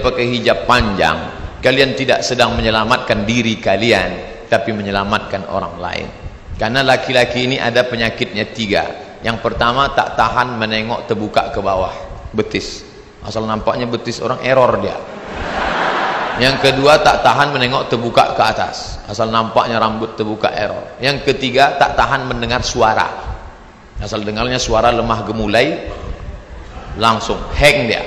kalian pakai hijab panjang, kalian tidak sedang menyelamatkan diri kalian, tapi menyelamatkan orang lain. Karena laki-laki ini ada penyakitnya 3. Yang pertama, tak tahan menengok terbuka ke bawah, betis. Asal nampaknya betis orang, error dia. Yang kedua, tak tahan menengok terbuka ke atas, asal nampaknya rambut terbuka, error. Yang ketiga, tak tahan mendengar suara, asal dengarnya suara lemah gemulai, langsung hang dia.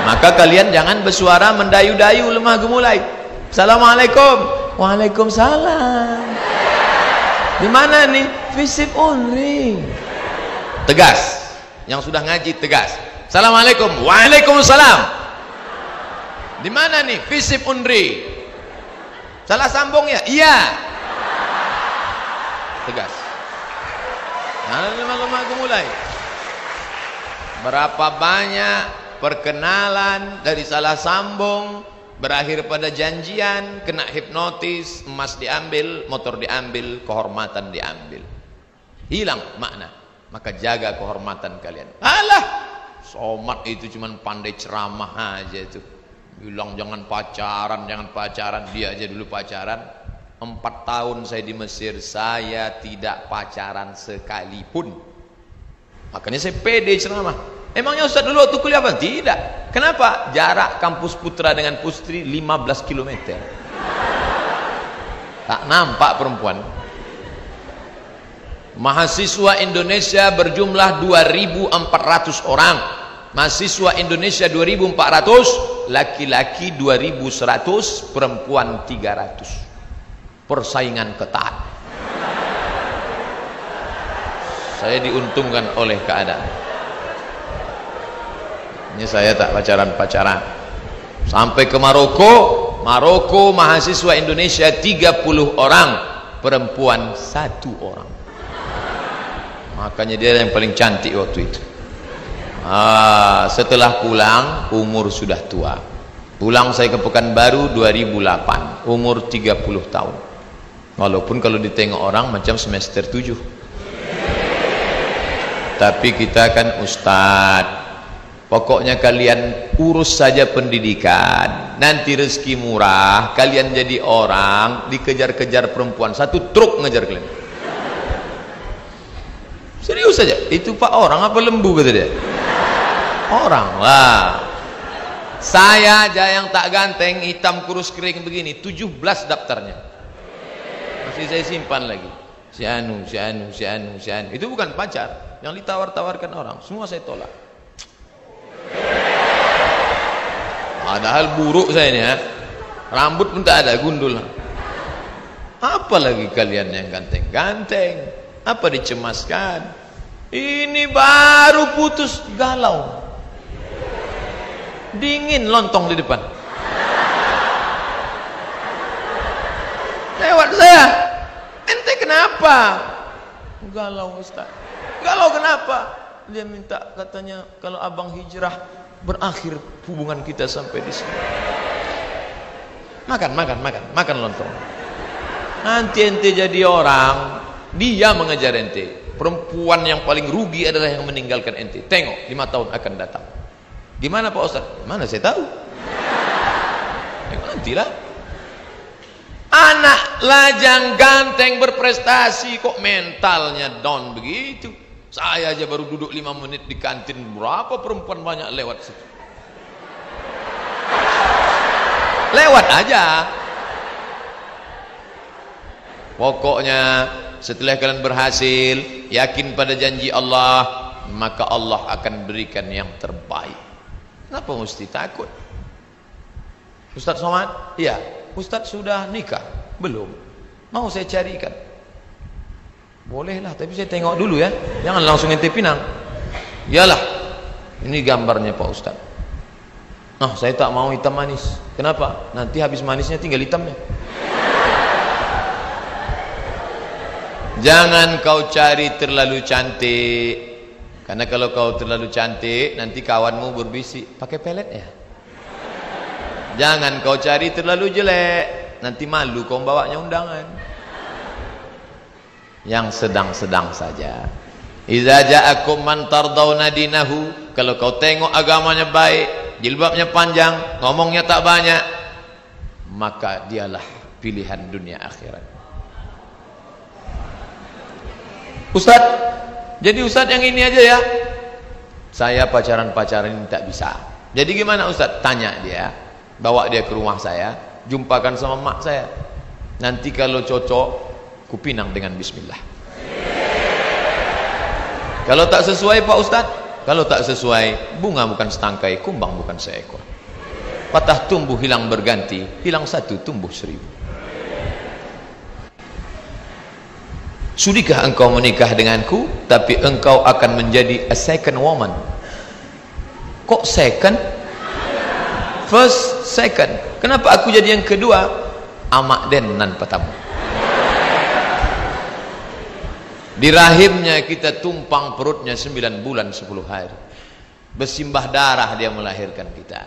Maka kalian jangan bersuara mendayu-dayu lemah gemulai. Assalamualaikum. Waalaikumsalam. Di mana nih? Visip unri. Tegas. Yang sudah ngaji tegas. Assalamualaikum. Waalaikumsalam. Di mana nih? Visip unri. Salah sambung ya? Iya. Tegas. Nah, lemah gemulai. Berapa banyak perkenalan dari salah sambung berakhir pada janjian, kena hipnotis, emas diambil, motor diambil, kehormatan diambil, hilang makna. Maka jaga kehormatan kalian. Alah, Somad itu cuman pandai ceramah aja itu, bilang jangan pacaran, jangan pacaran. Dia aja dulu pacaran 4 tahun saya di Mesir, saya tidak pacaran sekalipun. Makanya saya pede ceramah. Emangnya Ustaz dulu waktu kuliah apa? Tidak. Kenapa? Jarak kampus putra dengan putri 15 km. Tak nampak perempuan. Mahasiswa Indonesia berjumlah 2.400 orang. Mahasiswa Indonesia 2.400, laki-laki 2.100, perempuan 300. Persaingan ketat. Saya diuntungkan oleh keadaan. Ini saya tak pacaran-pacaran. Sampai ke Maroko, mahasiswa Indonesia 30 orang, perempuan 1 orang. Makanya dia yang paling cantik waktu itu. Setelah pulang, umur sudah tua. Pulang saya ke Pekanbaru 2008, umur 30 tahun. Walaupun kalau ditengok orang macam semester 7. Tapi kita kan ustadz. Pokoknya kalian urus saja pendidikan, nanti rezeki murah, kalian jadi orang, dikejar-kejar perempuan, 1 truk ngejar kalian. Serius saja, itu Pak orang apa lembu kata dia? Orang lah. Saya aja yang tak ganteng, hitam kurus kering begini, 17 daftarnya. Masih saya simpan lagi. Si anu. Itu bukan pacar, yang ditawar-tawarkan orang, semua saya tolak. Padahal buruk saya ini ya. Rambut pun tak ada, gundul. Apalagi kalian yang ganteng-ganteng, apa dicemaskan? Ini baru putus, galau, dingin lontong di depan. Lewat saya, ente kenapa? Galau Ustaz. Galau kenapa? Dia minta katanya kalau abang hijrah berakhir hubungan kita sampai di sini. Makan lontong. Nanti ente jadi orang, dia mengejar ente. Perempuan yang paling rugi adalah yang meninggalkan ente. Tengok 5 tahun akan datang. Gimana Pak Ustaz? Mana saya tahu. Nantilah. Anak lajang ganteng berprestasi kok mentalnya down begitu. Saya aja baru duduk 5 menit di kantin, berapa perempuan banyak lewat situ. Lewat aja. Pokoknya setelah kalian berhasil, yakin pada janji Allah, maka Allah akan berikan yang terbaik. Kenapa mesti takut? Ustaz Somad? Iya. Ustaz sudah nikah? Belum. Mau saya carikan? Bolehlah, tapi saya tengok dulu ya. Jangan langsung ente pinang. Iyalah, ini gambarnya Pak Ustaz. Saya tak mau hitam manis. Kenapa? Nanti habis manisnya tinggal hitamnya. Jangan kau cari terlalu cantik, karena kalau kau terlalu cantik nanti kawanmu berbisik, pakai pelet ya. Jangan kau cari terlalu jelek, nanti malu kau bawanya undangan. Yang sedang-sedang saja. Idza ja'akum man tardawna dinahu, kalau kau tengok agamanya baik, jilbabnya panjang, ngomongnya tak banyak, maka dialah pilihan dunia akhirat. Ustaz, jadi Ustaz yang ini aja ya. Saya pacaran-pacaran ini tak bisa. Jadi gimana Ustaz? Tanya dia, bawa dia ke rumah saya, jumpakan sama mak saya. Nanti kalau cocok, kupinang dengan bismillah. Kalau tak sesuai Pak Ustaz, kalau tak sesuai, bunga bukan setangkai, kumbang bukan seekor. Patah tumbuh hilang berganti, hilang satu tumbuh seribu. Sudikah engkau menikah denganku, tapi engkau akan menjadi a second woman? Kok second? First, second. Kenapa aku jadi yang kedua? Amak den nan patamu. Di rahimnya kita tumpang perutnya 9 bulan 10 hari. Bersimbah darah dia melahirkan kita.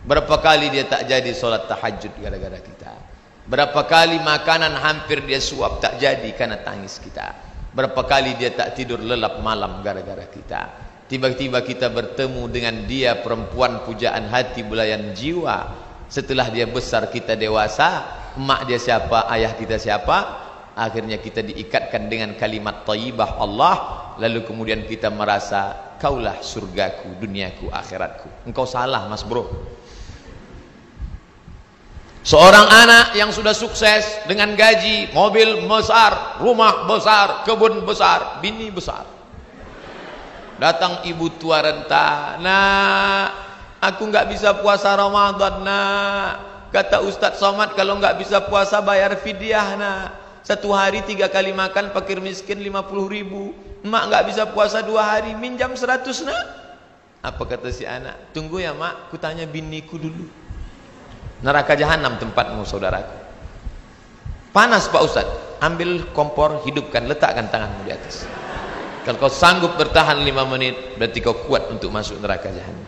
Berapa kali dia tak jadi solat tahajud gara-gara kita. Berapa kali makanan hampir dia suap tak jadi karena tangis kita. Berapa kali dia tak tidur lelap malam gara-gara kita. Tiba-tiba kita bertemu dengan dia, perempuan pujaan hati, belayan jiwa. Setelah dia besar kita dewasa, emak dia siapa, ayah kita siapa, akhirnya kita diikatkan dengan kalimat thayyibah Allah. Lalu kemudian kita merasa kaulah surgaku, duniaku, akhiratku. Engkau salah mas bro. Seorang anak yang sudah sukses dengan gaji, mobil besar, rumah besar, kebun besar, bini besar. Datang ibu tua renta, nak, aku nggak bisa puasa Ramadan, nak. Kata Ustadz Somad, kalau nggak bisa puasa bayar fidyah, nak. 1 hari 3 kali makan, fakir miskin 50.000. Emak nggak bisa puasa 2 hari, minjam 100, nak. Apa kata si anak? Tunggu ya mak, ku tanya biniku dulu. Neraka jahanam tempatmu saudaraku. Panas Pak Ustaz, ambil kompor, hidupkan, letakkan tanganmu di atas. Kalau kau sanggup bertahan 5 menit, berarti kau kuat untuk masuk neraka jahanam.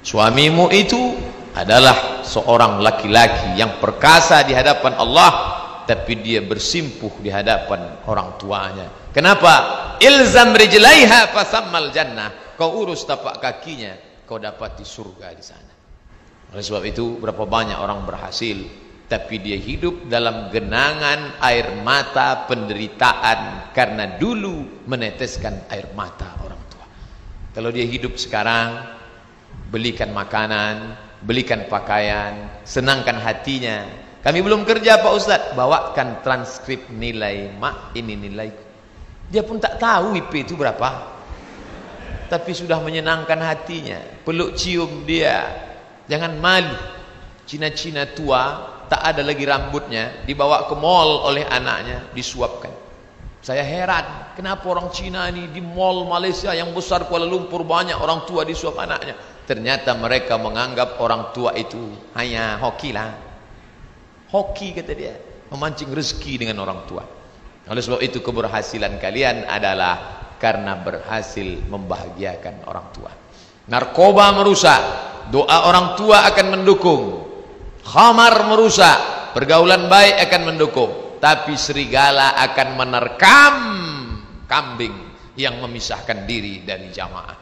Suamimu itu adalah seorang laki-laki yang perkasa di hadapan Allah, tapi dia bersimpuh di hadapan orang tuanya. Kenapa? Ilzam rijlaiha fasammal jannah. Kau urus tapak kakinya, kau dapati surga di sana. Oleh sebab itu, berapa banyak orang berhasil, tapi dia hidup dalam genangan air mata penderitaan karena dulu meneteskan air mata orang tua. Kalau dia hidup sekarang, belikan makanan, belikan pakaian, senangkan hatinya. Kami belum kerja Pak Ustadz, bawakan transkrip nilai mak, ini nilaiku. Dia pun tak tahu IP itu berapa, tapi sudah menyenangkan hatinya. Peluk cium dia. Jangan malu. Cina-cina tua, tak ada lagi rambutnya, dibawa ke mall oleh anaknya, disuapkan. Saya heran, kenapa orang Cina ini di mall Malaysia yang besar Kuala Lumpur banyak orang tua disuap anaknya. Ternyata mereka menganggap orang tua itu hanya hoki lah. Hoki kata dia, memancing rezeki dengan orang tua. Oleh sebab itu keberhasilan kalian adalah karena berhasil membahagiakan orang tua. Narkoba merusak, doa orang tua akan mendukung. Khamar merusak, pergaulan baik akan mendukung. Tapi serigala akan menerkam kambing yang memisahkan diri dari jamaah.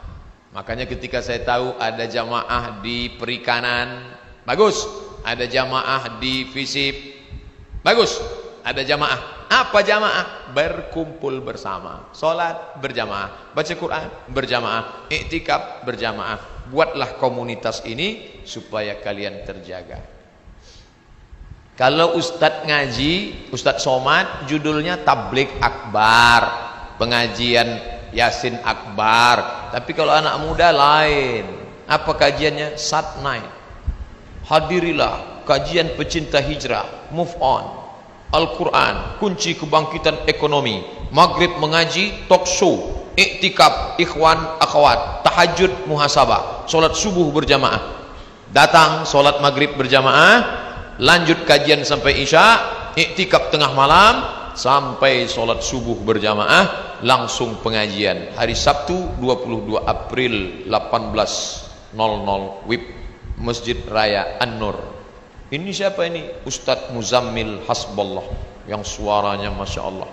Makanya ketika saya tahu ada jamaah di perikanan, bagus. Ada jamaah di FISIP, bagus. Ada jamaah. Apa jamaah? Berkumpul bersama, sholat berjamaah, baca Quran berjamaah, iktikaf berjamaah. Buatlah komunitas ini supaya kalian terjaga. Kalau Ustadz ngaji, Ustadz Somad, judulnya tablik akbar, pengajian Yasin akbar. Tapi kalau anak muda lain. Apa kajiannya? Sat night. Hadirilah kajian pecinta hijrah, move on, Al-Quran, kunci kebangkitan ekonomi, maghrib mengaji, talk show, iktikaf, ikhwan, akhwat, tahajud, muhasabah, solat subuh berjamaah. Datang solat maghrib berjamaah, lanjut kajian sampai isya, iktikaf tengah malam, sampai solat subuh berjamaah, langsung pengajian. Hari Sabtu 22 April 18.00 WIB Masjid Raya An-Nur. Ini siapa ini? Ustadz Muzammil Hasballah, yang suaranya Masya Allah.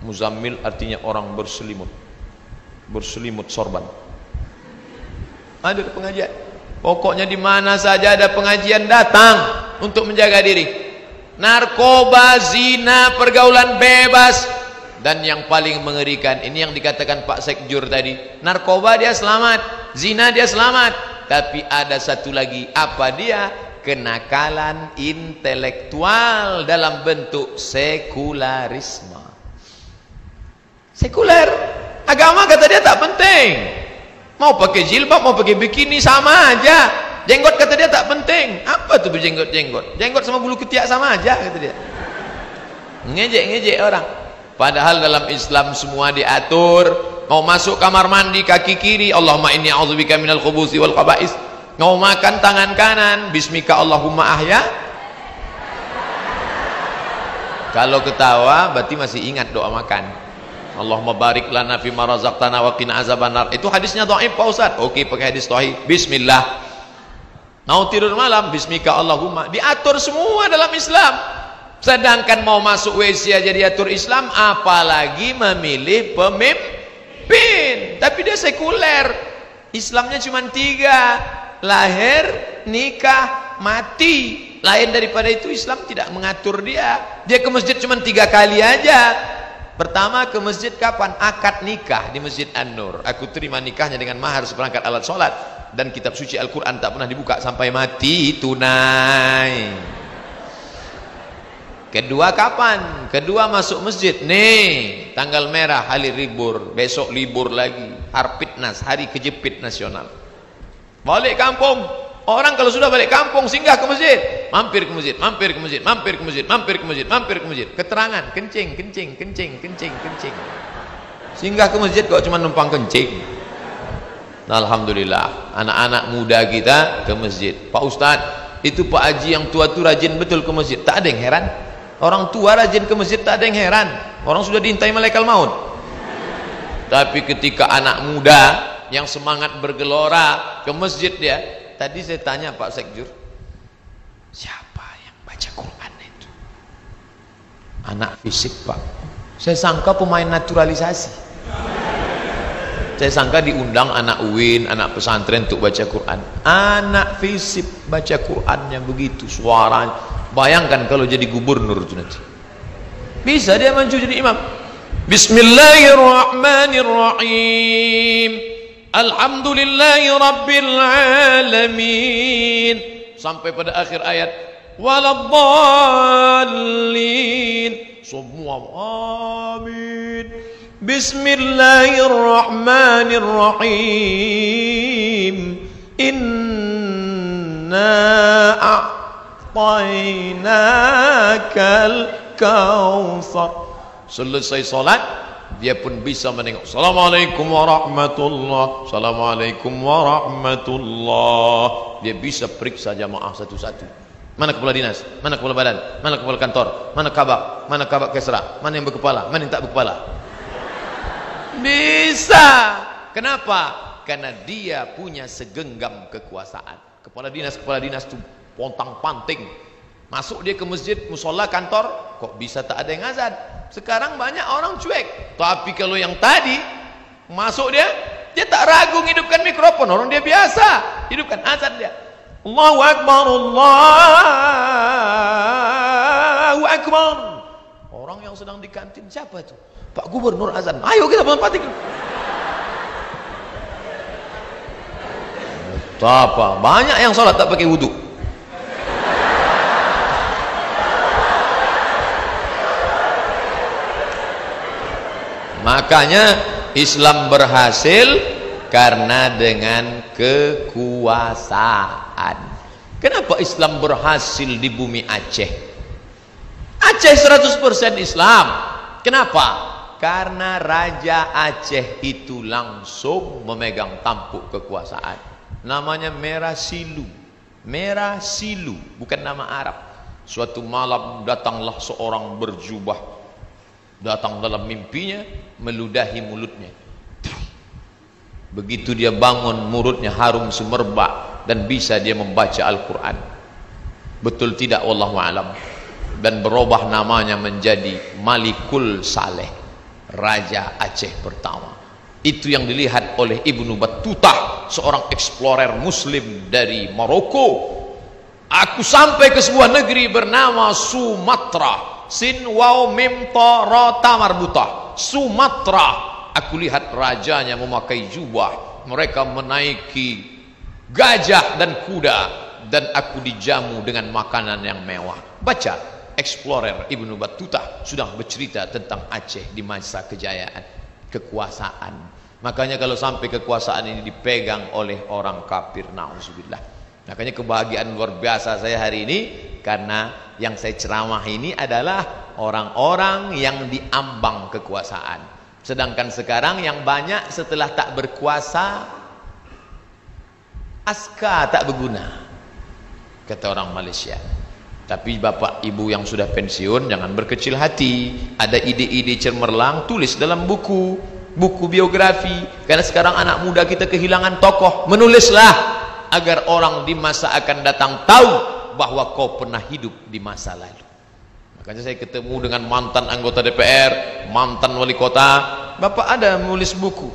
Muzammil artinya orang berselimut, berselimut sorban. Ada pengajian. Pokoknya di mana saja ada pengajian datang untuk menjaga diri. Narkoba, zina, pergaulan bebas. Dan yang paling mengerikan, ini yang dikatakan Pak Sekjur tadi, narkoba dia selamat, zina dia selamat, tapi ada satu lagi, apa dia? Kenakalan intelektual dalam bentuk sekularisme. Sekuler, agama kata dia tak penting. Mau pakai jilbab, mau pakai bikini sama aja. Jenggot kata dia tak penting. Apa tuh berjenggot-jenggot? Jenggot sama bulu ketiak sama aja kata dia. Ngejek-ngejek orang. Padahal dalam Islam semua diatur. Mau masuk kamar mandi kaki kiri, Allahumma inni a'udzubika minal khubuthi wal khaba'is. Mau makan tangan kanan, bismika Allahumma ahya. Kalau ketawa berarti masih ingat doa makan. Allahumma barik lana fima razaqtana wa qina azabannar. Itu hadisnya dhaif Pak Ustaz. Oke, pakai hadis sahih. Bismillah. Mau tidur malam, bismika Allahumma. Diatur semua dalam Islam. Sedangkan mau masuk WC aja diatur Islam, apalagi memilih pemimpin. Tapi dia sekuler. Islamnya cuma 3. Lahir, nikah, mati. Lain daripada itu Islam tidak mengatur dia. Dia ke masjid cuma 3 kali aja. Pertama ke masjid kapan? Akad nikah di Masjid An-Nur. Aku terima nikahnya dengan mahar seperangkat alat sholat. Dan kitab suci Al-Quran tak pernah dibuka sampai mati tunai. Kedua kapan? Kedua masuk masjid. Nih, tanggal merah hari libur. Besok libur lagi. Harpitnas, hari kejepit nasional. Balik kampung. Orang kalau sudah balik kampung singgah ke masjid, mampir ke masjid, mampir ke masjid, mampir ke masjid, mampir ke masjid, mampir ke masjid. Keterangan, kencing, kencing, kencing, kencing, kencing. Singgah ke masjid kok cuma numpang kencing. Alhamdulillah, anak-anak muda kita ke masjid. Pak Ustadz, itu Pak Haji yang tua tu rajin betul ke masjid. Tak ada yang heran. Orang tua rajin ke masjid tak ada yang heran. Orang sudah diintai malaikat maut. Tapi ketika anak muda yang semangat bergelora ke masjid dia. Tadi saya tanya Pak Sekjur, siapa yang baca Quran itu? Anak fisik Pak. Saya sangka pemain naturalisasi. Saya sangka diundang anak UIN, anak pesantren untuk baca Quran. Anak fisik baca Qurannya begitu suaranya. Bayangkan kalau jadi gubernur itu nanti. Bisa dia maju jadi imam. Bismillahirrahmanirrahim. Alhamdulillahi Rabbil Alamin. Sampai pada akhir ayat waladdallin. Semua amin. Bismillahirrahmanirrahim. Inna a'tainakal kautsar. Selesai salat dia pun bisa menengok. Assalamualaikum warahmatullah. Assalamualaikum warahmatullah. Dia bisa periksa jamaah satu-satu. Mana kepala dinas? Mana kepala badan? Mana kepala kantor? Mana kabak? Mana kabak kesra? Mana yang berkepala? Mana yang tak berkepala? Bisa. Kenapa? Karena dia punya segenggam kekuasaan. Kepala dinas itu pontang-panting. Masuk dia ke masjid, musola, kantor, kok bisa tak ada yang azan? Sekarang banyak orang cuek. Tapi kalau yang tadi masuk dia tak ragu hidupkan mikrofon. Orang dia biasa hidupkan azan dia. Allahu Akbar, Allahu Akbar. Orang yang sedang di kantin siapa itu? Pak Gubernur azan. Ayo kita mempatik. Apa? Banyak yang sholat tak pakai wudhu. Makanya Islam berhasil karena dengan kekuasaan. Kenapa Islam berhasil di bumi Aceh? Aceh 100% Islam. Kenapa? Karena Raja Aceh itu langsung memegang tampuk kekuasaan. Namanya Merah Silu. Merah Silu, bukan nama Arab. Suatu malam datanglah seorang berjubah. Datang dalam mimpinya, meludahi mulutnya. Begitu dia bangun, mulutnya harum semerbak dan bisa dia membaca Al-Quran. Betul tidak? Wallahu a'lam. Dan berubah namanya menjadi Malikul Saleh, Raja Aceh pertama. Itu yang dilihat oleh Ibnu Battutah, seorang explorer muslim dari Maroko. Aku sampai ke sebuah negeri bernama Sumatra. Sin waw mim ta ra ta marbutah. Sumatra. Aku lihat rajanya memakai jubah, mereka menaiki gajah dan kuda, dan aku dijamu dengan makanan yang mewah. Baca, explorer Ibnu Battutah sudah bercerita tentang Aceh di masa kejayaan, kekuasaan. Makanya kalau sampai kekuasaan ini dipegang oleh orang kafir, na'udzubillah. Makanya kebahagiaan luar biasa saya hari ini, karena yang saya ceramah ini adalah orang-orang yang diambang kekuasaan. Sedangkan sekarang yang banyak setelah tak berkuasa, aska tak berguna, kata orang Malaysia. Tapi bapak ibu yang sudah pensiun jangan berkecil hati. Ada ide-ide cemerlang, tulis dalam buku biografi. Karena sekarang anak muda kita kehilangan tokoh, menulislah agar orang di masa akan datang tahu bahwa kau pernah hidup di masa lalu. Makanya saya ketemu dengan mantan anggota DPR, mantan wali kota. Bapak ada menulis buku?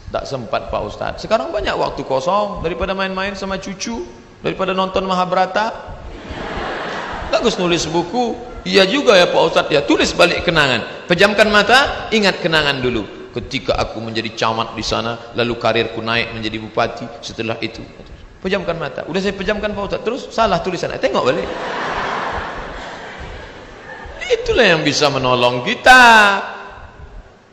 Tak sempat Pak Ustadz. Sekarang banyak waktu kosong, daripada main-main sama cucu, daripada nonton Mahabharata. Bagus nulis buku. Iya juga ya Pak Ustadz, ya tulis balik kenangan. Pejamkan mata, ingat kenangan dulu. Ketika aku menjadi camat di sana, lalu karirku naik menjadi bupati. Setelah itu, pejamkan mata. Udah saya pejamkan Pak Ustadz, terus salah tulisan. Tengok balik. Itulah yang bisa menolong kita.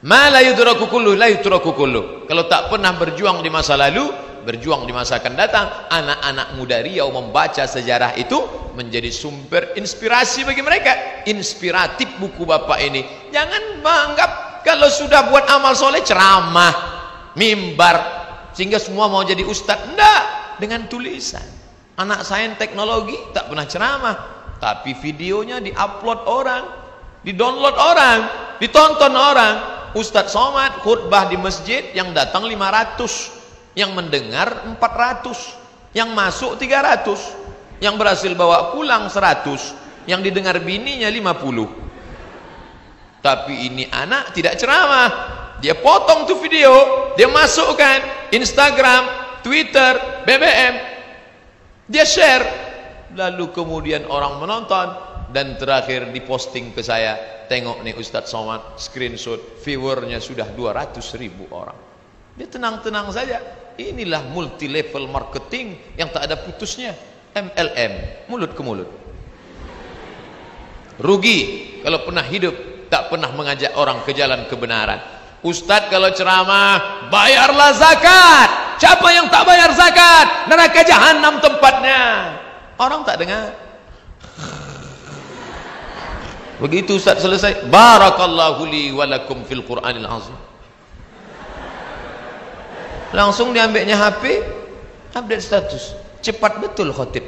Ma la yudraku kullu la yutraku kullu. Kalau tak pernah berjuang di masa lalu, berjuang di masa akan datang. Anak-anak muda Riau membaca sejarah itu menjadi sumber inspirasi bagi mereka. Inspiratif buku bapak ini. Jangan menganggap kalau sudah buat amal soleh ceramah, mimbar, sehingga semua mau jadi ustadz. Enggak, dengan tulisan. Anak sains teknologi tak pernah ceramah, tapi videonya diupload orang, didownload orang, ditonton orang. Ustadz Somad khutbah di masjid, yang datang 500, yang mendengar 400, yang masuk 300, yang berhasil bawa pulang 100, yang didengar bininya 50. Tapi ini anak tidak ceramah, dia potong tuh video, dia masukkan Instagram, Twitter, BBM, dia share, lalu kemudian orang menonton, dan terakhir diposting ke saya. Tengok nih Ustadz Somad, screenshot, viewernya sudah 200.000 orang. Dia tenang-tenang saja. Inilah multi level marketing yang tak ada putusnya. MLM, mulut ke mulut. Rugi kalau pernah hidup tak pernah mengajak orang ke jalan kebenaran. Ustadz kalau ceramah, bayarlah zakat. Siapa yang tak bayar zakat, neraka jahanam tempatnya. Orang tak dengar. Begitu Ustaz selesai, barakallahu li walakum fil Qur'anil azim. Langsung diambilnya HP, update status. Cepat betul khotib.